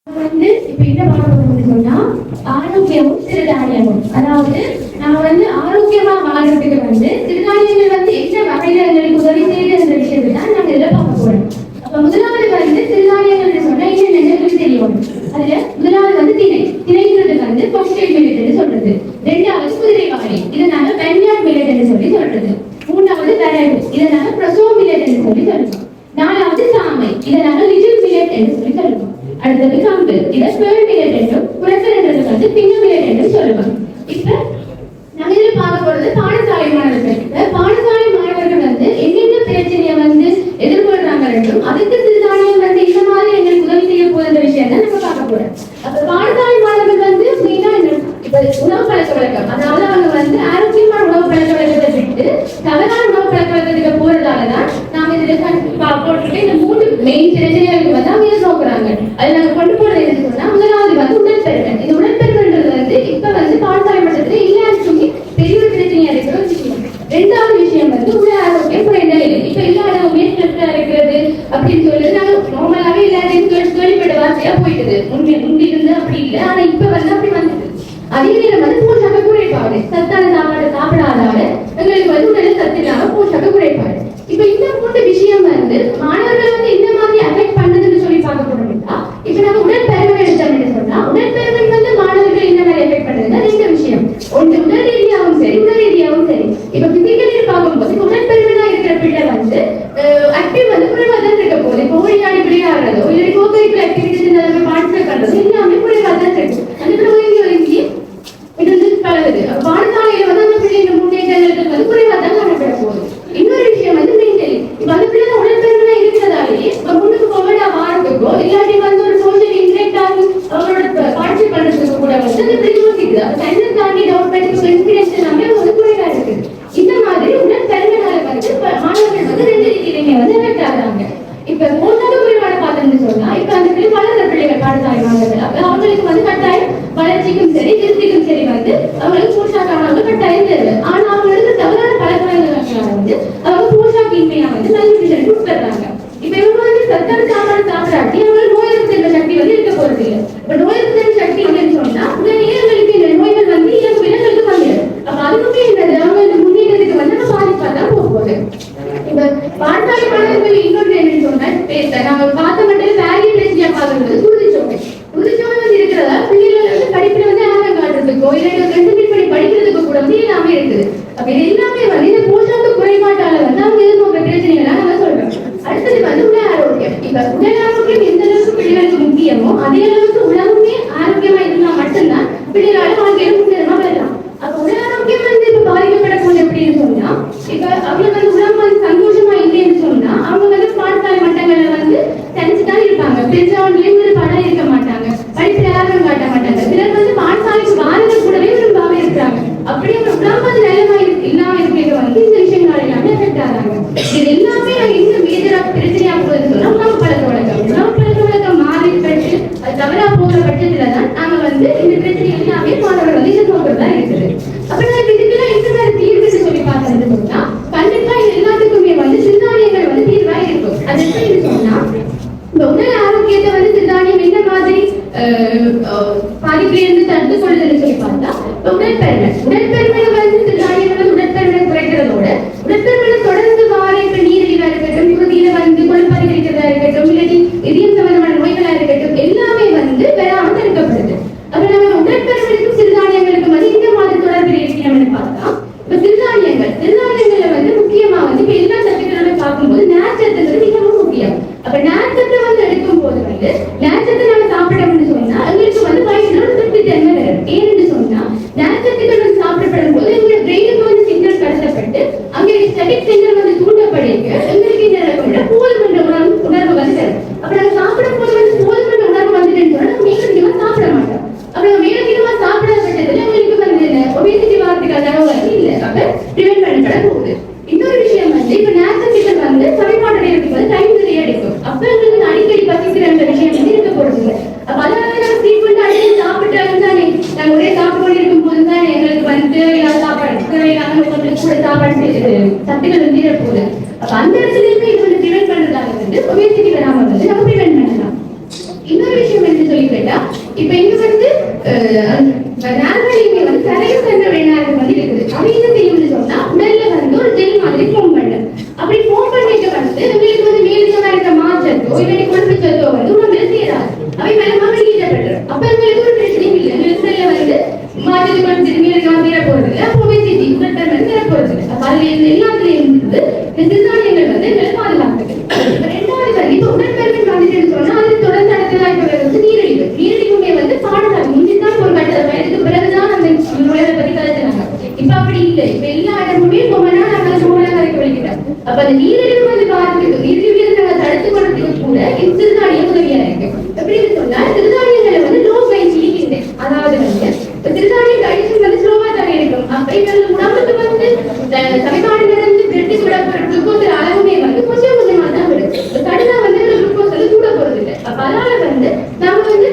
இப்ப என்ன பண்ணணும்னு சொன்னா ஆரோக்கியமும் சிறுதானியமும். அதாவது நம்ம ஆரோக்கியமா வாழ்றதுக்கு சிறுதானியங்கள் என்ன வகையில எங்களுக்கு உதவி செய்யுது என்ற விஷயத்தை தான் நாங்க இதுல பார்க்க போறோம். அப்ப முதலாவது சிறுதானியங்கள் சொன்னா என்னென்ன எங்களுக்கு தெரியும். அதுல முதலாவது திணைங்கிறது பாக்ஸ்டைல் மில்லட் சொல்றது. ரெண்டாவது குதிரைவாழை, இதை நாங்க பென்யார்ட் மில்லட் சொல்லி சொல்றது. மூணாவது வரகு, இதை நாங்க பிரசோ மில்லட் சொல்லி சொல்றோம். நாலாவது சாமை, இதை நாங்க லிட்டில் மில்லட் என்று சொல்லி சொல்லுவோம். அடுத்தது கம்பு, இதை பேர்ல் மில்லட் என்றும் குழந்தை பின்ன மில்லட் என்றும் சொல்லுவோம். இப்ப நம்ம இதுல பார்க்க போறது பாடசாலை மாணவர்கள். பாடசாலை மாணவர்கள் என்னென்ன பிரச்சனையை எதிர்கொள்றாங்க என்றும் அதுக்கு சிறுதானியம் இந்த மாதிரி எங்களுக்கு உதவி செய்ய போகிற விஷயம் தான் நம்ம பார்க்க போறோம். அப்ப பாடசாலை மாணவர்கள் மெயினா இப்ப உணவு பழக்க வழக்கம், அதாவது அவங்க ஆரோக்கியமான உணவு பழக்க வழக்கத்தை விட்டு தவறான உணவு பழக்க வழக்கத்துக்கு போறதாலதான் நாம இதுல போட்டுட்டு இந்த 3 மெயின் பிரச்சனைகளுக்கு அவங்க நோக்குறாங்க. அதை நாங்க கொண்டு போறது என்ன சொன்னா, முதலாவது உடற்பெருமன். இந்த உடற்பெருமன்றது இப்ப பாடசாலை மட்டத்துல இல்லாத பெரிய ஒரு பிரச்சனையா இருக்கிற ஒரு விஷயம். ரெண்டாவது விஷயம் உடல் ஆரோக்கியம் குறைந்த நிலையில். இப்ப எல்லா இடமுமே இருக்கிறது அப்படின்னு சொல்லிட்டு நாங்க நார்மலாவே எல்லாத்தையும் கேள்விப்பட்ட வார்த்தையா போயிட்டுது. முந்தி இருந்து அப்படி இல்லை, ஆனா இப்ப அப்படி வந்துட்டு. அதே நேரம் போஷாக்க குறைபாடு, சத்தான சாப்பாடு சாப்பிடாதால எங்களுக்கு உடல்ல சத்து இல்லாம போஷாக்க குறைபாடு. இப்ப இந்த 3 விஷயம் மாணவர்கள் இந்த மாதிரி அஃபெக்ட் பண்ணுதுன்னு சொல்லி பார்க்க போறோம்னா, இப்ப நம்ம உடற்பெருமன் எடுத்தோம்னு சொன்னா உடற்பெருமன் மாணவர்கள் இந்த மாதிரி அஃபெக்ட் பண்ணுதுன்னா 2 விஷயம். ஒன்று உடல் ரீதியாகவும் சரி உடல் ரீதியாகவும் சரி. இப்ப பிசிக்கலி பார்க்கும்போது உடற்பெருமனா இருக்கிற பிள்ளை ஆக்டிவ் குறைவா தான் இருக்க போகுது. இப்போ ஓடியாடி விளையாடுறதோ இல்லை கோகரிக்குலர் ஆக்டிவிட்டிஸ் பார்ட்டிசிபேட் பண்றதோ எல்லாமே குறைவா தான் இருக்கு. அந்த ஒதுங்கி இது பழகுது. பாடசாலையில அந்த பிள்ளைங்க முன்னேற்றங்களுக்கு குறைவா தான் காணப்பட போகுது. இன்னொரு விஷயம் மென்டலி இப்ப அந்த பிள்ளை உடற்பெருமனா இருக்கிறதாலேயே முன்னுக்கு கோவிடா வாரத்துக்கோ இல்லாட்டி ஒரு சோசியல் இன்டெக்ட் ஆகி அவங்களோட பார்ட்டிசிபேட் பண்றதுக்கு கூட அந்த பிள்ளை யோசிக்குது. அப்ப தன்னை தாண்டி டெவலப்மெண்ட் இன்ஸ்பிரேஷன் எல்லாமே குறைவா இருக்குது. இந்த மாதிரி உடற்பெருமனால மாணவர்கள் 2 ரீதியிலையுமே எஃபெக்ட் ஆகுறாங்க. இப்ப போஷாக குறைபாடு பார்த்தோம்னு சொன்னா இப்ப அந்த பிள்ளை வளர்ற பிள்ளைகள் பாடசாலை மாணவர்கள். அப்ப அவங்களுக்கு கட்டாயம் வளர்ச்சிக்கும் சரி திருப்திக்கும் சரி அவங்களுக்கு போஷாக்கான கட்டாயம் தேவை. ஆனா அவங்களுக்கு தவறான பழக்கவழக்கங்களால அவங்க போஷாக்கின்மையா நல்ல உட்படுறாங்க. இப்ப இவங்க சத்தான சாப்பாடு சாப்பிடாட்டி அவங்களுக்கு நோய் எதிர்ப்பு சக்தி இருக்க போறது இல்லை. இப்ப நோய் எதிர்ப்பு சக்தி சொன்னா உடனே எங்களுக்கு இந்த நோய்கள் இயல்பு விலங்குகளுக்கு வந்துடும். அப்ப அதுக்குமே அவங்க முன்னேற்றத்துக்கு நம்ம பாதிப்பாதான் போகுது. இப்ப பாடசாலை மாணவர்கள் இன்னொன்று என்னன்னு சொன்னா நாங்க பார்த்த மட்டும் வேரிய பிரச்சனையா பார்க்கறது துருதிச்சோகை. துருதிச்சோகை இருக்கிறதா பிள்ளைகள் படிப்புல ஆர்வம் காட்டுறதுக்கோ இல்லை 2 படி படிக்கிறதுக்கு கூட எல்லாமே இருக்குது. அப்ப இது எல்லாமே இந்த போஷாக்கு குறைபாட்டால அவங்க எதிர்கொள்ற பிரச்சனைகளா நம்ம சொல்றோம். அடுத்தது உடல் ஆரோக்கியம். இப்ப உடல் ஆரோக்கியம் எந்த அளவுக்கு பிள்ளைகளுக்கு முக்கியமோ அதே அளவுக்கு உணவுமே ஆரோக்கியமா இருந்தா மட்டும்தான் பிள்ளைகளால வாழ்க்கையில முன்னேறமா வரலாம். அப்ப உடல் ஆரோக்கியம் இப்ப பாதிக்கப்படக்கூடிய எப்படின்னு சொன்னா இப்ப அவங்களுக்கு உடம்பு சந்தோஷமா இல்லைன்னு சொன்னா அவங்க பாடசாலை மட்டங்கள்ல தனிச்சுதான் இருப்பாங்க. பெருசாவன்லயும் ஒரு படம் இருக்க மாட்டாங்க, படிப்புல ஆர்வம் காட்ட மாட்டாங்க. சிலர் பாடசாலைக்கு வாரங்கள் கூடவே விரும்பாம இருக்கிறாங்க. அப்படியே ஒரு உடம்பு நிலைமை இல்லாம இருக்கிறது இந்த விஷயங்கள் எல்லாமே எஃபெக்ட் ஆகிறாங்க. இது எல்லாமே இந்த மேஜரா பிரச்சனையா போகுதுன்னு சொன்னா உணவு பழக்க வழக்கம். உணவு பழக்க வழக்கம் மாறிப்பட்டு அது தவறா போகிற பட்சத்துலதான் நாங்க இந்த பிரச்சனை எல்லாமே மாணவர்கள் எதிர்நோக்கிறதா இருக்குது. அப்ப நான் இதுக்கெல்லாம் இந்த மாதிரி தீர்வுன்னு சொல்லி பார்த்தேன்னு சொன்னா கண்டிப்பா இது எல்லாத்துக்குமே சிறுதானியங்கள் தீர்வா இருக்கும். அது எப்படின்னு சொன்னா இந்த உடல் ஆரோக்கியத்தை சிறுதானியம் என்ன மாதிரி பாதிப்பிலிருந்து தடுத்து கொள்ளுதுன்னு சொல்லி பார்த்தா உடற்பெருமனை சிறுதானியங்கள் உடற்பெருமனை குறைக்கிறதோட உடற்பெருமனை தொடர்ந்து வாரங்கள் நீரிழிவா இருக்கட்டும், குருதியில கொழுப்பு அதிகரிக்கிறதா இருக்கட்டும், இல்லாட்டி இதயம் சம்பந்தமான நோய்களா இருக்கட்டும் எல்லாமே வராம தடுக்கப்படுது. அப்ப நம்ம உடற்பெருமனுக்கும் சிறுதானியங்களுக்கும் இந்த மாதிரி தொடர்பு இருக்கணும்னு பார்த்தா இப்ப சிறுதானியங்கள்ல முக்கியமா இப்ப எல்லா சத்துக்களோட பார்க்கும்போது நேச்சத்துங்கிறது மிகவும் முக்கியம். அப்ப நேச்சத்தை எடுக்கும் போது நேச்சத்தை நம்ம சாப்பிட்டோம்னு சொன்னா எங்களுக்கு வயிற்றுல திருப்தி தன்மை வரும். ஏன்னு சொன்னா நேச்சத்துக்கள் சாப்பிடப்படும் போது எங்களுடைய பிரெயினுக்கு சிக்னல் கடத்தப்பட்டு அங்க ஸ்டெட்டிக் சிக்னல் தூண்டப்படுங்க எங்களுக்கு இந்த போதுமன்ற உணர்வு வரும். அப்ப நாங்க சாப்பிடும் போது போதுமன்ற உணர்வு வந்துட்டுன்னு சொன்னா நம்ம மேலதிகமா சாப்பிட மாட்டோம். அப்புறம் மேலதிகமா சாப்பிடாத பட்சத்துல எங்களுக்கு ஒபேசிட்டி வார்த்தைகள் தரவு இல்லை. அப்ப பிரிவென்ட் பண்ணப்பட போகுது. இன்னொரு விஷயம் இப்ப நேச்சத்துக்கள் சமைப்பாடு அடையிறதுக்கு டைம் நிறைய எடுக்கும். அப்ப எங்களுக்கு அடிக்கடி பசிக்கிற விஷயம் இருக்க போறது இல்லை. அப்ப அதனால நாங்க ஃப்ரீக்வெண்டா அடிக்கடி சாப்பிட்டாலும் தானே நாங்க ஒரே சாப்பிட்டு இருக்கும் போது தான் எங்களுக்கு சாப்பாடு கொஞ்சம் கூட சாப்பாடு சத்துக்கள் தீர போகுது. அப்ப அந்த இடத்துலயுமே இது பிரிவென்ட் பண்றதால ஒபேசிட்டி வராம நம்ம பிரிவென்ட் பண்ணலாம். இன்னொரு விஷயம் என்ன சொல்லி இப்ப இங்க வந்து நார்மலி வந்து கரையும் கண்ட வெளிநாடு வந்து இருக்குது. அது என்ன செய்யும்னு சொன்னா உடல்ல வந்து ஒரு ஜெல் மாதிரி ஃபார்ம் பண்ணு. அப்படி ஃபார்ம் பண்ணிட்டு வந்து உங்களுக்கு வந்து மேலும் இருக்க மாற்றத்தோ இல்லை கொழுப்பு சத்தோ வந்து உடம்புல சேராது. அவை மேலமா வெளியிடப்பட்டுரும். அப்ப எங்களுக்கு ஒரு பிரச்சனையும் இல்லை. எங்களுக்கு உடல்ல வந்து மாற்றத்தை கொண்டு திரும்பி சேர போறது இல்லை. அப்போ ஒபேசிட்டி உடல் வந்து சேர போறது இல்லை. அப்ப அதுல இருந்து எல்லாத்துலயும் இருந்து இந்த சிறுதானியங்கள் வந்து எங்களை பாதுகாக்குது. ரெண்டாவது வந்து இப்ப உடற்பருமன் வந்துட்டு சொன்னா அது தொடர்ந்து நடத்தலாம். இப்ப வந்து நீரிழிவு நீரிழிவுமே வந்து பாடலாம் முன்னிதான் ஒரு கட்ட வயதுக்கு பிறகுதான் அந்த நோயை பத்தி கலைச்சாங்க. இப்ப அப்படி இல்லை. இப்ப எல்லா இடமுமே பொம்மனா நாங்கள் சோழ கரைக்க வலிக்கிறோம். அப்ப அந்த நீரிழிவு வந்து பாதிக்குது. நீரிழிவு நாங்கள் தடுத்து கொள்றதுக்கு கூட இந்த சிறுதானியம் உதவியா இருக்கு. எப்படின்னு சொன்னா சிறுதானியங்களை வந்து லோ பயிற்சி இன்டெக்ஸ், அதாவது வந்து சிறுதானியம் டைஜஷன் வந்து ஸ்லோவா தான் இருக்கும். அப்ப எங்கள் உடம்புக்கு வந்து சமைப்பாடுலேருந்து பிரெட்டு கூட குளுக்கோஸ் அளவுமே வந்து கொஞ்சம் கொஞ்சமா தான் விடும். கடுதா வந்து குளுக்கோஸ் வந்து கூட போறது இல்லை. அப்ப அதனால வந்து நம்ம வந்து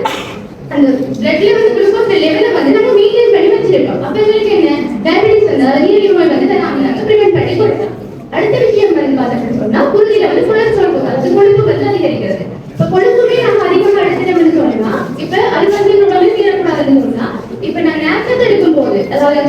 அந்த பிளட்ல வந்து குளுக்கோஸ் லெவலை வந்து நம்ம மெயின்டைன் பண்ணி வச்சிருக்கோம். அப்ப எங்களுக்கு என்ன டயபெட்டிஸ் வந்து நீரிழிவு வந்து நாங்க ப்ரிவென்ட் பண்ணி கொடுக்கலாம். அடுத்த விஷயம் வந்து பார்த்தோம்னு சொன்னா குருதியில வந்து கொலஸ்ட்ரால் அதாவது கொழுப்பு வந்து அதிகரிக்கிறது. இப்ப கொழுப்புமே நம்ம அதிகமா எடுத்துட்டோம்னு சொன்னா இப்ப அது வந்து உடம்பு தீரக்கூடாதுன்னு சொன்னா இப்ப நான் நேரத்தை எடுக்கும் போது அதாவது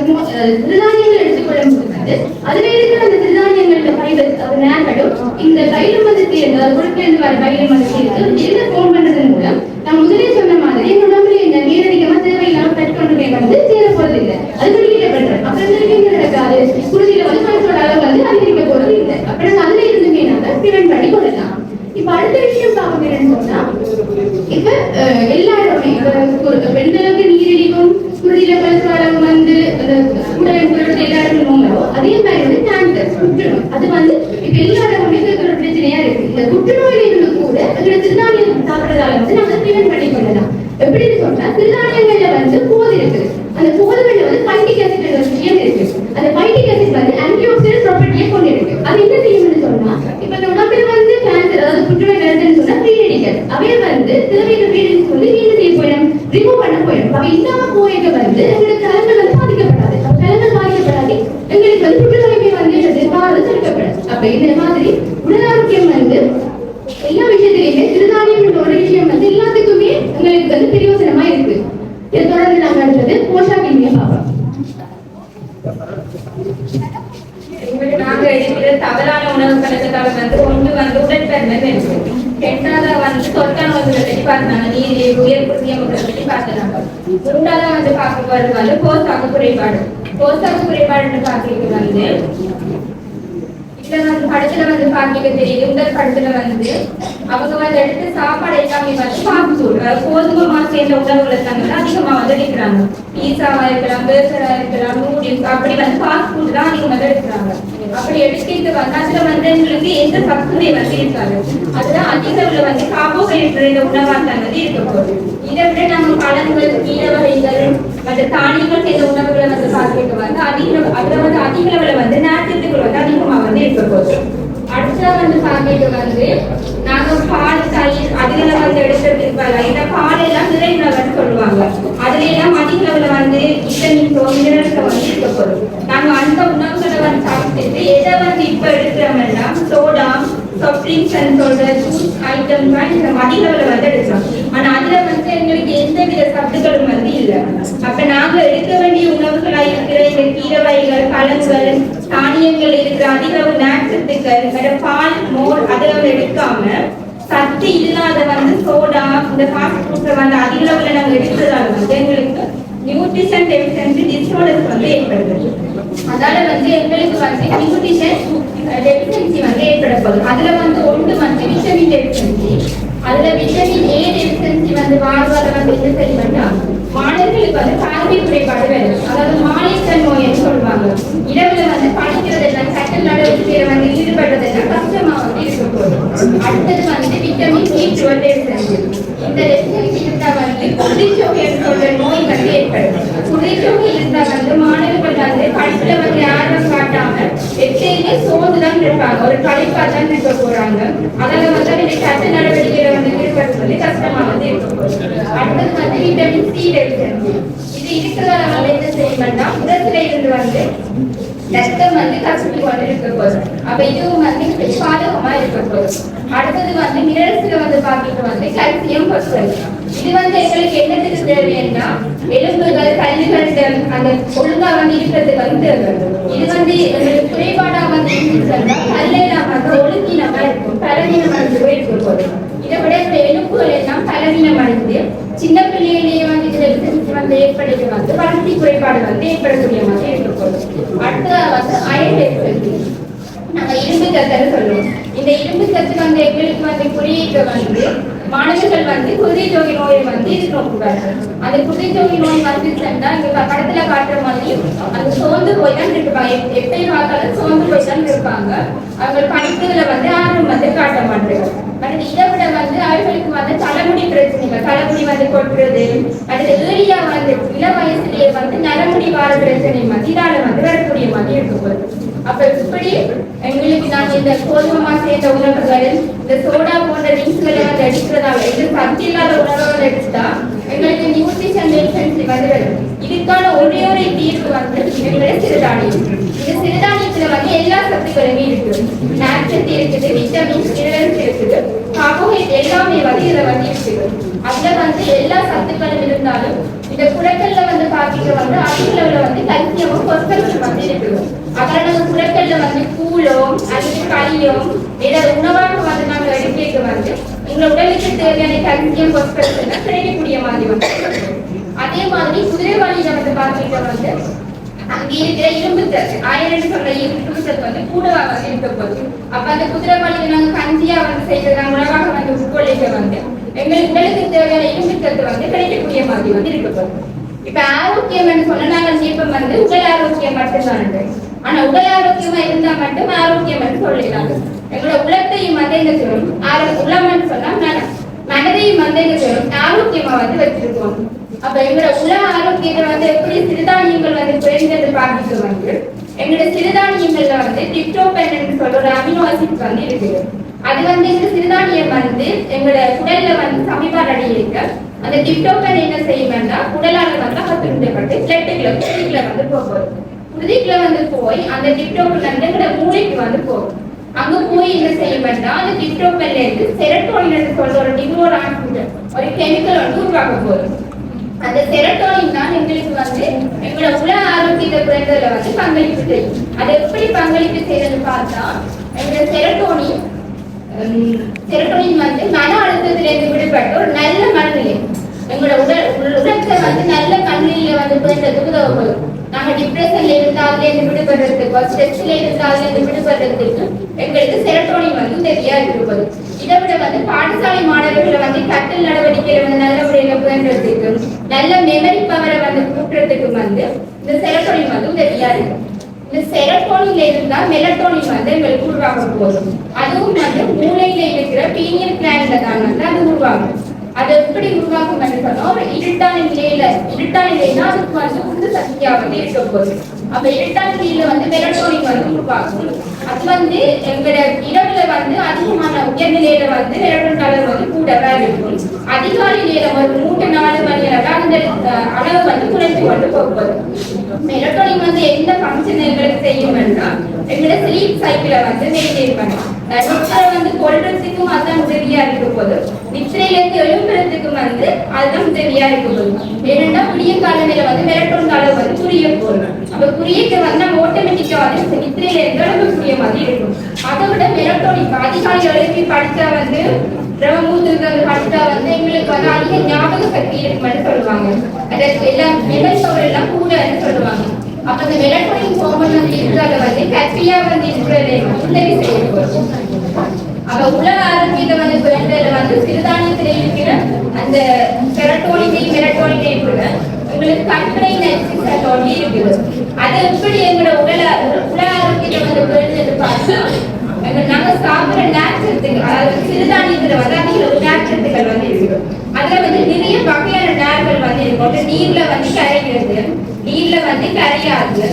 சிறுதானியங்கள் எடுத்துக்கொள்ளும் போது வந்து அதுல இருக்கிற அந்த சிறுதானியங்கள்ல ஃபைபர்ஸ் அது நேரங்களும் இந்த தைலம் வந்து அதாவது கொழுப்புல இருந்து வர தைலம் வந்து சேர்த்து இதை ஃபோன் பண்றதன் மூலம் நான் முதலே சொன்ன மாதிரி எங்க உடம்புல இந்த நீரடிக்கமா தேவையில்லாம பெட்கொண்டுமே வந்து சேர போறது இல்லை. அது வெளியிடப்படுறேன். அப்புறம் என்ன நடக்காது குருதியில வந்து கொலஸ்ட்ரால் அளவு வந்து அதிகரிக்க போறது இல்லை. அப்புறம் அதுல இருந்துமே நாங்க ப்ரிவென்ட் பண்ணி கொள்ளலாம். இப்ப அடுத்த விஷயம் பார்க்கணும்னு சொன்னா இப்ப எல்லாருமே பெண்களுக்கு நீரிழிவும் குருதியில கொலஸ்ட்ரால் வந்து எல்லாருமே நோங்களோ அதே மாதிரி வந்து கேன்சர் புற்றுநோய் அது வந்து இப்ப எல்லாருமே ஒரு பிரச்சனையா இருக்கு. இந்த புற்றுநோயில இருந்து கூட எங்களோட சிறுதானியம் சாப்பிடுறதால வந்து நம்ம ப்ரிவென்ட் பண்ணி கொள்ளலாம். எப்படின்னு சொன்னா சிறுதானியங்கள்ல வந்து போது இருக்குது. அந்த போதுகள்ல வந்து பைட்டிக் ஆசிட் என்ற விஷயம் இருக்கு. அந்த பைட்டிக் ஆசிட் வந்து ஆன்டிஆக்சிடன்ட் ப்ராப்பர்ட்டியை கொண்டு இருக்கு. அது என்ன செய்யும்னு சொன்னா இப்ப இந்த உடம்புல வந்து கேன்சர் அதாவது புற்றுநோய் வருதுன்னு சொன்னா ஃப்ரீ ரேடிக்கல் அவை வந்து தேவையான ரேடிக்கல் சொல்லி என்ன செய்ய போயிடும் ரிமூவ் பண்ண போயிடும். அவை இல்லாம போயிட்டு வந்து எங்களுக்கு கலங்கள் வந்து பாதிக்கப்படாது. கலங்கள் பாதிக்கப்படாது எங்களுக்கு வந்து புற்றுநோய்மை வந்து தடுக்கப்படாது. அப்ப இந்த மாதிரி உடல் ஆரோக்கியம் வந்து எல்லா விஷயத்திலையுமே சிறுதானியம் ஒரு விஷயம் வந்து எல்லாத்துக்குமே எங்களுக்கு வந்து பிரயோஜனமா இருக்கு. இதை தொடர்ந்து நாங்க அடுத்தது போஷாக் இன்மையை பார்ப்போம். நாங்க இருக்கிற தவறான உணவு பழக்கத்தால வந்து ஒன்று வந்து உடற்பருமன் இருக்கு. ரெண்டாவது வந்து தொற்றான உணவுகளை பற்றி பார்த்தாங்க. நீர் உயர் புதியமுகளை பற்றி பார்த்தாங்க. மூன்றாவது வந்து பார்க்க போறது வந்து போஷாக்கு குறைபாடு. போஷாக்கு குறைபாடுன்னு பார்க்கறது வந்து இதுல வந்து படத்துல வந்து பார்க்க தெரியுது. முதல் படத்துல வந்து அவங்க வந்து எடுத்து சாப்பாடு எல்லாமே வந்து ஃபாஸ்ட் ஃபுட் கோதுமை சேர்ந்த உணவுகளை தாங்க அதிகமா வந்து எடுக்கிறாங்க. பீஸாவா இருக்கலாம், பர்கரா இருக்கலாம், நூடுல்ஸ் அப்படி வந்து ஃபாஸ்ட் ஃபுட் தான் அதிகமா வந்து எடுக்கிறாங்க. அப்படி எடுத்துட்டு வந்து அதுல வந்து எங்களுக்கு எந்த சத்துமே வந்து இருக்காது. அதுதான் அதிக அளவுல வந்து கார்போஹைட்ரேட் உணவா தான் வந்து இருக்க போகுது. இதை விட நம்ம பழங்கள், கீரை வகைகள் மற்ற தானியங்கள் செய்த உணவுகளை வந்து பார்க்க வந்து அதுல வந்து அதிக அளவுல வந்து நார்ச்சத்துக்கள் வந்து அதிகமா வந்து இருக்க போகுது. அடுத்த வந்து பார்க்க வந்து நாங்க பால், தயிர் அதுல வந்து எடுத்துட்டு இருப்பாங்க. இந்த பால் எல்லாம் நிறைவுணவுன்னு சொல்லுவாங்க. அதுல எல்லாம் அதிக அளவுல வந்து மினரல்ஸ் வந்து இருக்க போகுது. நாங்க அந்த உணவுகளை வந்து சாப்பிட்டுட்டு எதை வந்து இப்ப எடுக்கிறோம்னா சோடா, சாஃப்ட் ட்ரிங்க்ஸ் சொல்ற ஜூஸ் ஐட்டம் தான் இந்த அதிக அளவுல வந்து எடுக்கிறோம். ஆனா அதுல வந்து எங்களுக்கு எந்த வித சத்துக்களும் வந்து இல்லை. அப்ப நாங்க எடுக்க வேண்டிய உணவுகளா இருக்கிற இந்த கீரை வகைகள், பழங்கள், தானியங்கள் இருக்கிற அதிக அளவு நார்ச்சத்துக்கள், பால், மோர் அதில் எடுக்காம சத்து இல்லாத வந்து சோடா இந்த ஃபாஸ்ட் ஃபுட்ஸை வந்து அதிக அளவுல நாங்க எடுக்கிறதால வந்து எங்களுக்கு நியூட்ரிஷன் டெஃபிஷியன்சி டிஸார்டர்ஸ் வந்து ஏற்படுது. அதனால வந்து எங்களுக்கு வந்து நியூட்ரிஷன் டெஃபிஷியன்சி வந்து ஏற்பட போகுது. அதுல வந்து ஒன்று வந்து விட்டமின் டெஃபிஷியன்சி. அதுல விட்டமின் ஏ டெஃபிஷியன்சி வந்து வாழ்வாத வந்து என்ன செய்யணும்னா மாணவர்களுக்கு வந்து பார்வை குறைபாடு வரும். அதாவது மாலைக்கண் நோய்னு சொல்லுவாங்க. இரவுல வந்து படிக்கிறதெல்லாம் கட்டல் நடவடிக்கையில வந்து ஈடுபடுறதெல்லாம் கஷ்டமா வந்து இருக்க போகுது. அடுத்தது வந்து விட்டமின் B12 டெஃபிஷியன்சி. இந்த டெஃபிஷியன்சி இருந்தா வந்து குருதிச்சோகை சொல்ற நோய் வந்து ஏற்படும். குருதிச்சோகை இருந்தா வந்து மாணவர்கள் வந்து படிப்புல வந்து ஆர்வம் காட்டாம எப்பயுமே சோர்ந்துதான் இருப்பாங்க. ஒரு களைப்பா தான் இருக்க போறாங்க. அதனால வந்து இந்த கட்ட நடவடிக்கையில வந்து ஈடுபடுறது கஷ்டமா வந்து இருக்க போகுது. அடுத்தது வந்து விட்டமின் சி டெஃபிஷியன்சி. இது இருக்கிறதால வந்து என்ன செய்யணும்னா உடத்துல இருந்து வந்து ரத்தம் வந்து கசிவு வந்து இருக்க போகுது. அப்ப இதுவும் வந்து பாதகமா இருக்க போகுது. அடுத்தது வந்து மினரல்ஸ்ல வந்து பார்த்துட்டு வந்து கால்சியம், பாஸ்பரஸ். இது வந்து எங்களுக்கு என்னத்துக்கு தேவைன்னா எலும்புகள் கல்லுகள் அந்த ஒழுங்கா வந்து இருக்கிறதுக்கு வந்து இது வந்து எங்களுக்கு குறைபாடா வந்து சொன்னா கல்லையெல்லாம் வந்து ஒழுங்கினமா இருக்கும் பலவீனம் அடைஞ்சு போயிருக்கும். இதை விட எலும்புகள் எல்லாம் பலவீனம் அடைந்து சின்ன பிள்ளையிலேயே வந்து இதுல வந்து ஏற்படுத்தி வந்து வளர்ச்சி குறைபாடு வந்து ஏற்படக்கூடிய மாதிரி இருக்கும். அடுத்தது வந்து அயன் டெபிசியன்சி நம்ம இரும்பு சத்துன்னு சொல்லுவோம். இந்த இரும்பு சத்து வந்து எங்களுக்கு வந்து குறியீட்டு வந்து மாணவர்கள் வந்து குருதிச்சோகை நோயை வந்து இருக்கக்கூடாது. அந்த குருதிச்சோகை நோய் வந்து சென்றா இங்க படத்துல காட்டுற மாதிரி அந்த சோர்ந்து போய் தான் இருப்பாங்க. எப்பயும் பார்த்தாலும் சோர்ந்து போய் தான் இருப்பாங்க. அவங்க படிப்புல வந்து ஆர்வம் வந்து காட்ட மாட்டாங்க. அடுத்து இதை விட வந்து அவர்களுக்கு வந்து தலைமுடி பிரச்சனைகள், தலைமுடி வந்து கொட்டுறது, அடுத்து ஏரியா வந்து இள வயசுலயே வந்து நரமுடி வார பிரச்சனை வந்து இதால வந்து வரக்கூடிய மாதிரி இருக்கப்படுது. அப்ப இப்படி எங்களுக்கு நாங்கள் இந்த கோதுமை சேர்ந்த உணவுகள் இந்த சோடா போன்ற ட்ரிங்க்ஸ்களை வந்து எடுக்கிறதால இது சக்தி இல்லாத உணவுகள் எடுத்தா எங்களுக்கு நியூட்ரிஷன் டெஃபிஷியன்சி வந்து வருது. இதுக்கான ஒரே ஒரு தீர்வு வந்து எங்களுடைய சிறுதானியம். இந்த சிறுதானியத்துல வந்து எல்லா சத்துக்களுமே இருக்குது. நார்ச்சத்து இருக்குது, விட்டமின்ஸ், மினரல்ஸ் இருக்குது, கார்போஹைட்ரேட் எல்லாமே வந்து இதுல வந்து இருக்குது. அதுல வந்து எல்லா சத்துக்களும் இருந்தாலும் இந்த குறைக்கல்ல வந்து பாத்தீங்கன்னா வந்து அதிக அளவுல வந்து கல்சியமும் பொஸ்பரஸும் வந்து இருக்குது. அதனால நம்ம குறைக்கல்ல வந்து கூழோ அல்லது களியோ ஏதாவது உணவாக வந்து நாங்கள் எடுக்க வந்து எங்க உடலுக்கு தேவையான கல்சியம் பொஸ்பரஸ் எல்லாம் கிடைக்கக்கூடிய மாதிரி வந்து. அதே மாதிரி குதிரைவாளியில வந்து பாத்தீங்கன்னா வந்து அங்கே இருக்கிற இரும்பு சத்து ஆயிரம் சொல்ற இரும்பு சத்து வந்து கூடவா வந்து இருக்க போகுது. அப்ப அந்த குதிரைவாளியில நாங்க கஞ்சியா வந்து செய்யறதா உணவாக வந்து உட்கொள்ளிக்க வந்து எங்களுக்கு உடலுக்கு தேவையான இரும்பு சத்து வந்து கிடைக்கக்கூடிய மாதிரி வந்து இருக்க போகுது. இப்ப ஆரோக்கியம் சொன்னா நாங்கள் தீபம் வந்து உடல் ஆரோக்கியம் மட்டும்தான். ஆனா உடல் ஆரோக்கியமா இருந்தா மட்டும் ஆரோக்கியம் சொல்லலாம். எங்களோட உலகத்தையும் வந்து என்ன சொல்லணும் உலகம் சொன்னா மனதையும் வந்து என்ன சொல்லணும் ஆரோக்கியமா வந்து வச்சிருக்கோம். அப்ப எங்களோட உலக ஆரோக்கியத்தை வந்து எப்படி சிறுதானியங்கள் வந்து குறைந்தது பார்த்துட்டு வந்து எங்களோட சிறுதானியங்கள்ல வந்து டிப்டோபன் சொல்ற ஒரு அமினோ ஆசிட் வந்து இருக்குது. அது வந்து இந்த சிறுதானியம் வந்து எங்களோட உடல்ல வந்து சமீப அடி இருக்க அந்த டிப்டோபன் என்ன செய்யும்னா உடலால வந்து அகற்றுப்பட்டு பிளட்டுக்குள்ள வந்து போகும். குருதிக்குள்ள வந்து போய் அந்த டிப்டோபன் வந்து எங்களோட மூளைக்கு வந்து போகும். அங்க போய் என்ன செய்யும்னா அந்த டிப்டோபன்ல இருந்து செரோட்டோனின் சொல்ற ஒரு நியூரோட்ரான்ஸ்மிட்டர் ஒரு கெமிக்கல் வந்து உருவாக்க போகுது. அந்த செரோட்டோனின் தான் எங்களுக்கு வந்து எங்களோட உலக ஆரோக்கியத்தை குறைந்ததுல வந்து பங்களிப்பு செய்யும். அதை எப்படி பங்களிப்பு செய்யறதுன்னு பார்த்தா எங்களோட செரோட்டோனின் வந்து மன அழுத்தத்துல இருந்து விடுபட்டு ஒரு நல்ல மனநிலை எங்களோட உடற்கை வந்து நல்ல மனநிலையில வந்து குறைந்ததுக்கு உதவும். நாங்க டிப்ரெஷன்ல இருந்து அதுல இருந்து விடுபடுறதுக்கு ஸ்ட்ரெஸ்ல இருந்து அதுல இருந்து விடுபடுறதுக்கு எங்களுக்கு செரோட்டோனின் வந்து உதவியா இருப்பது. இதை விட வந்து பாடசாலை மாணவர்களை வந்து கற்றல் நடவடிக்கைகளை வந்து நல்ல முறையில புகழ்றதுக்கு நல்ல மெமரி பவரை வந்து கூட்டுறதுக்கு வந்து இந்த செரோட்டோனின் வந்து உதவியா இருக்கு. இந்த செரோட்டோனின்ல இருந்தா மெலட்டோனின் வந்து எங்களுக்கு உருவாக போதும். அதுவும் வந்து மூளையில இருக்கிற பீனியல் கிளாண்ட்ல தான் வந்து அது உருவாகும். அது எப்படி உருவாக்கும் சொன்னா ஒரு இருட்டான நிலைனா அதுக்கு வந்து உந்து சக்தியா வந்து இருக்க போகுது. அப்ப இருட்டான நிலையில வந்து மெலட்டோனின் வந்து உருவாக்கும். அது வந்து எங்களோட இரவுல வந்து அதிகமான உயர்நிலையில வந்து மெலட்டோனின் அளவு வந்து கூடவா இருக்கும். அதிகாலை நேரம் ஒரு 3-4 மணி நேரம் அந்த அளவு வந்து குறைந்து கொண்டு போகுது. மெலட்டோனின் வந்து எந்த ஃபங்க்ஷன் எங்களுக்கு செய்யும்னா எங்களோட ஸ்லீப் சைக்கிளை வந்து மெயின்டைன் பண்ணும். நித்திரை வந்து கொள்றதுக்கும் அதுதான் உதவியா இருக்க போது. நித்திரையில இருந்து எழும்புறதுக்கும் வந்து அதுதான் உதவியா இருக்க போது. ஏன்னா புதிய காலநிலை வந்து மெலட்டோனின் அளவு வந்து புரிய போகும். அப்ப புரியக்க வந்து நம்ம ஆட்டோமேட்டிக்கா வந்து நித்திரையில இருந்து எழும்பக்கூடிய மாதிரி இருக்கும். அதை விட மெலட்டோனின் அதிகாலை எழுப்பி படிச்சா வந்து பிரம்மூர்த்திகள் படிச்சா வந்து எங்களுக்கு வந்து அதிக ஞாபக சக்தி இருக்குன்னு சொல்லுவாங்க. அதாவது எல்லாம் மெமரி பவர் எல்லாம் கூடன்னு சொல்லுவாங்க. அப்ப இந்த மெலட்டோனின் ஹார்மோன் வந்து இருக்கிறத வந்து ஹாப்பியா வந்து இருக்கிறதை உதவி செய்யும். அப்ப உலக ஆரோக்கியத்தை வந்து குறைந்ததுல வந்து சிறுதானியத்துல இருக்கிற அந்த செரோட்டோனின் மெலட்டோனின் கூட உங்களுக்கு கற்பனை நச்சுத்தன்மை இருக்குது. அது எப்படி எங்களோட உலக ஆரோக்கியத்தை வந்து குறைந்தது பார்த்தா நாங்க சாப்பிடுற நார்ச்சத்துக்கள் அதாவது சிறுதானியத்துல வந்து அதிக நார்ச்சத்துக்கள் வந்து இருக்கு. அதுல வந்து நிறைய வகையான நார்கள் வந்து இருக்கும். நீர்ல வந்து கரைகிறது, நீர்ல வந்து கரையாது,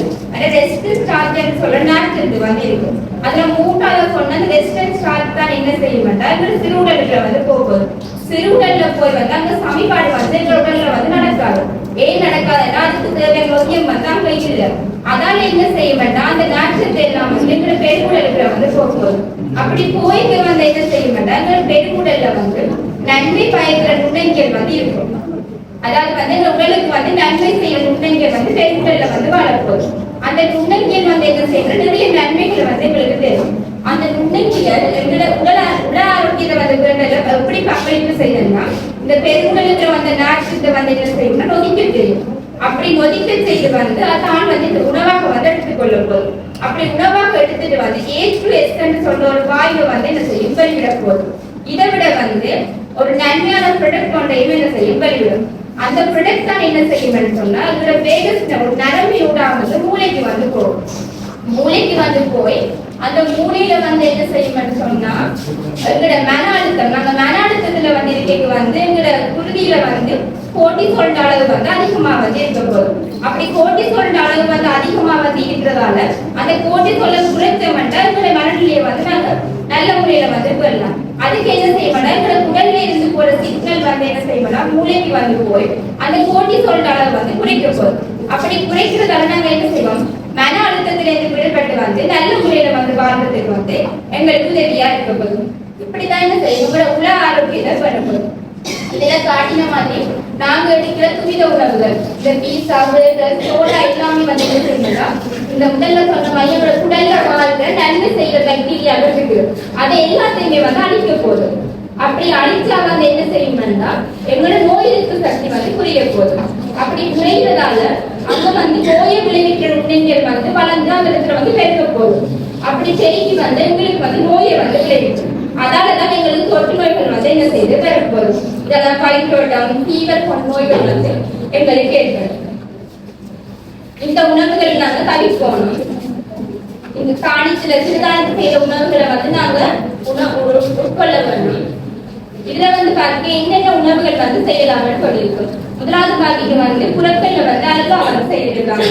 ரெஸ்ட் ஸ்டார்ச் சொல்ற நார்ச்சத்து வந்து இருக்கும். அதுல மூன்றாவது சொன்ன ரெஸ்ட் ஸ்டார்ச் தான் என்ன செய்ய மாட்டாங்க சிறுவுடல்ல வந்து போகுது. சிறுவுடல்ல போய் வந்து அங்க சமிபாடு வந்து எங்க உடல்ல வந்து நடக்காது. ஏன் நடக்காதுன்னா அதுக்கு தேவையான நோக்கியம் வந்து அங்க இல்லை. அதால என்ன செய்ய மாட்டா அந்த நாட்சத்தை எல்லாம் வந்து எங்க பெருங்குடலுக்குள்ள வந்து போகுது. அப்படி போயிட்டு வந்து என்ன செய்ய மாட்டா எங்க பெருங்குடல்ல வந்து நன்மை பயக்கிற நுண்ணங்கியல் வந்து இருக்கும். அதாவது வந்து இந்த உடலுக்கு வந்து நன்மை செய்யற நுண்ணங்கியல் வந்து பெருங்குடல்ல வந்து வாழப்போகுது. அந்த நுண்ணங்கியல் வந்து என்ன செய்யற நிறைய நன்மைகளை வந்து எங்களுக்கு தெரியும். அந்த நுண்ணங்கியல் எங்களோட உடல் ஆரோக்கியத்தை வந்து எப்படி பங்களிப்பு செய்யணும்னா இந்த பெருங்குடலுக்கு வந்த நாட்சத்தை வந்து என்ன செய்யணும்னா நொதிக்க தெரியும். அப்படி நொதிக்க செய்து வந்து தான் வந்து இந்த உணவாக வந்து எடுத்துக்கொள்ள போகுது. அப்படி உணவாக எடுத்துட்டு வந்து H2S சொல்ற ஒரு வாயு வந்து என்ன செய்யும் வெளிவிட போகுது. இதை விட வந்து ஒரு நன்மையான ப்ராடக்ட் ஒன்றையும் என்ன செய்யும் வெளிவிடும். அந்த ப்ராடக்ட் தான் என்ன செய்யும் சொன்னா இதோட வேகஸ் ஒரு நரம்பியூடாக வந்து மூளைக்கு வந்து போகும். மூளைக்கு வந்து போய் அந்த மூளையில வந்து என்ன செய்யும் சொன்னா எங்களோட மன அழுத்தம் அந்த மன அழுத்தத்துல வந்து இருக்கைக்கு வந்து எங்களோட குருதியில வந்து கோர்டிசோல் அளவு வந்து அதிகமா வந்து இருக்க போகுது. அப்படி கோர்டிசோல் அளவு வந்து அதிகமா வந்து இருக்கிறதால அந்த கோர்டிசோலை குறைச்சோம்னா எங்களோட மனநிலையை வந்து நாங்க நல்ல முறையில வந்து பெறலாம். அதுக்கு என்ன செய்யணும் எங்களோட உடல்ல இருந்து போற சிக்னல் வந்து என்ன செய்யணும் மூளைக்கு வந்து போய் அந்த கோர்டிசோல் அளவு வந்து குறைக்க போகுது. அப்படி குறைக்கிறதால நாங்க என்ன செய்வோம் மன அழுத்தத்திலிருந்து விடுபட்டு வந்து நல்ல முறையில வந்து வாழ்றதுக்கு வந்து எங்களுக்கு உதவியா இருக்க போகுது. இப்படிதான் என்ன செய்யும் உல ஆரோக்கியத்தை பெறப்படும். இதுல காட்டின மாதிரி நாங்க எடுக்கிற துரித உணவுகள் இந்த பீஸா பர்கர் சோடா எல்லாமே வந்து என்ன செய்யணும்னா இந்த முதல்ல சொன்ன மாதிரி எங்களோட குடல்ல வாழ்ற நன்மை செய்யற பாக்டீரியா இருக்கு அதை எல்லாத்தையுமே வந்து அழிக்க போகுது. அப்படி அழிச்சா வந்து என்ன செய்யணும்னா எங்களோட நோய் எதிர்ப்பு சக்தி வந்து குறைய போகுது. அப்படி குறைந்ததால அங்க வந்து நோயை விளைவிக்கிற நுண்ணுயிர்கள் வந்து வளர்ந்து அந்த இடத்துல வந்து பெருக்க போகுது. அப்படி பெருகி வந்து எங்களுக்கு வந்து நோயை வந்து விளைவிக்கும். அதாலதான் எங்களுக்கு தொற்று நோய்கள் வந்து என்ன செய்து பெறப்போகுது. இதெல்லாம் பைட்டோடம் ஃபீவர் போன்ற நோய்கள் வந்து எங்களுக்கு ஏற்படும். இந்த உணவுகள் நாங்க தவிர்க்கணும். இந்த சிறுதானியத்தில் செய்த உணவுகளை வந்து நாங்க உட்கொள்ள வேண்டும். இதுல வந்து பாத்தீங்க என்னென்ன உணவுகள் வந்து செய்யலாம்னு சொல்லியிருக்கோம். முதலாவது பாத்தீங்க வந்து புறக்கல்ல வந்து அல்வா வந்து செய்திருக்காங்க.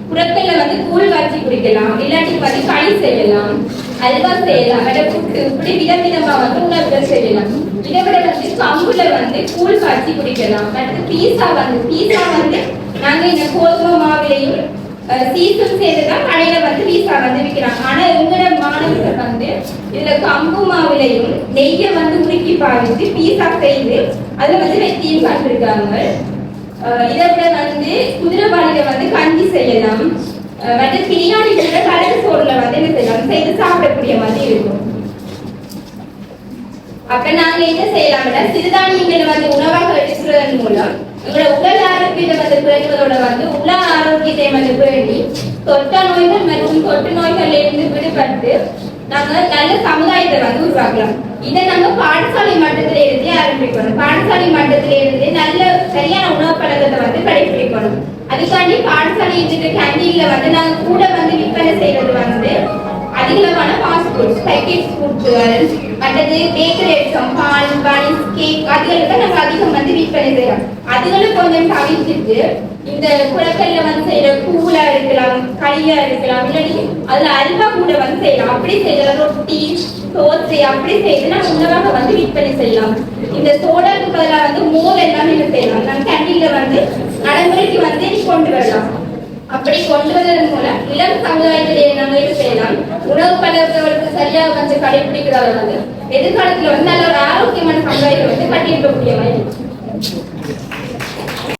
புறக்கல்ல வந்து கூழ் காய்ச்சி குடிக்கலாம், இல்லாட்டி வந்து களி செய்யலாம், அல்வா செய்யலாம், புட்டு இப்படி விதவிதமா வந்து உணவுகள் செய்யலாம். இதை விட வந்து கம்புல வந்து கூழ் காய்ச்சி குடிக்கலாம். அடுத்து பீஸா வந்து நாங்க இந்த கோதுமை மாவிலையும் சீசன் செய்துதான் கடையில வந்து பீஸா வந்து விற்கிறாங்க. ஆனா எங்களோட மாணவர்கள் வந்து இதுல கம்பு மாவிலையும் நெய்ய வந்து உருக்கி பாவித்து பீஸா செய்து அதுல வந்து வெத்தியும் காட்டிருக்காங்க. இதை விட வந்து குதிரைவாளியில வந்து கஞ்சி செய்யலாம், வந்து பிரியாணி கூட கடல் சோறுல வந்து என்ன செய்யலாம் செய்து சாப்பிடக்கூடிய மாதிரி இருக்கும். அப்ப நாங்க என்ன செய்யலாம்னா சிறுதானியங்களை வந்து உணவாக எடுக்கிறதன் மூலம் எங்களோட உடல் ஆரோக்கியத்தை வந்து குறைவதோட வந்து உல ஆரோக்கியத்தை வந்து பேணி தொற்று நோய்கள் மற்றும் தொற்று நோய்கள்ல இருந்து விடுபட்டு நாங்க நல்ல சமுதாயத்தை வந்து உருவாக்கலாம். இதை நாங்க பாடசாலை மட்டத்தில இருந்தே ஆரம்பிக்கணும். பாடசாலை மட்டத்தில இருந்து நல்ல சரியான உணவு பழக்கத்தை வந்து கடைபிடிக்கணும். அதுக்காண்டி பாடசாலை இருந்துட்டு கேண்டீன்ல வந்து நாங்க கூட வந்து விற்பனை செய்யறது வந்து அதிகமான ஃபாஸ்ட் ஃபுட்ஸ், பேக்கேஜ் ஃபுட்ஸ், மற்றது பேக்கரி ஐட்டம், பால், பன்ஸ், கேக் அதுகளுக்கு நாங்கள் அதிகம் வந்து விற்பனை செய்யலாம். அதுகளை கொஞ்சம் தவிர்த்துட்டு இந்த குளக்கல்ல வந்து செய்யற கூழா இருக்கலாம், களியா இருக்கலாம், இல்லாட்டி அதுல அல்வா கூட வந்து செய்யலாம். அப்படி செய்யலாம் ரொட்டி தோசை அப்படி செய்து நம்ம உணவாக வந்து விற்பனை செய்யலாம். இந்த சோடாக்கு பதிலாக வந்து மோர் எல்லாமே செய்யலாம். நம்ம கேண்டீன்ல வந்து நடைமுறைக்கு வந்து கொண்டு வரலாம். அப்படி கொண்டு வருவதன் மூலம் இளம் சமுதாயத்திலே நாங்கள் இது செய்யலாம். உணவு பழக்கங்களுக்கு சரியாக வந்து கடைபிடிக்கிறதால வந்து எதிர்காலத்துல வந்து நல்ல ஒரு ஆரோக்கியமான சமுதாயத்தை வந்து கட்டியிருக்கக்கூடிய மாதிரி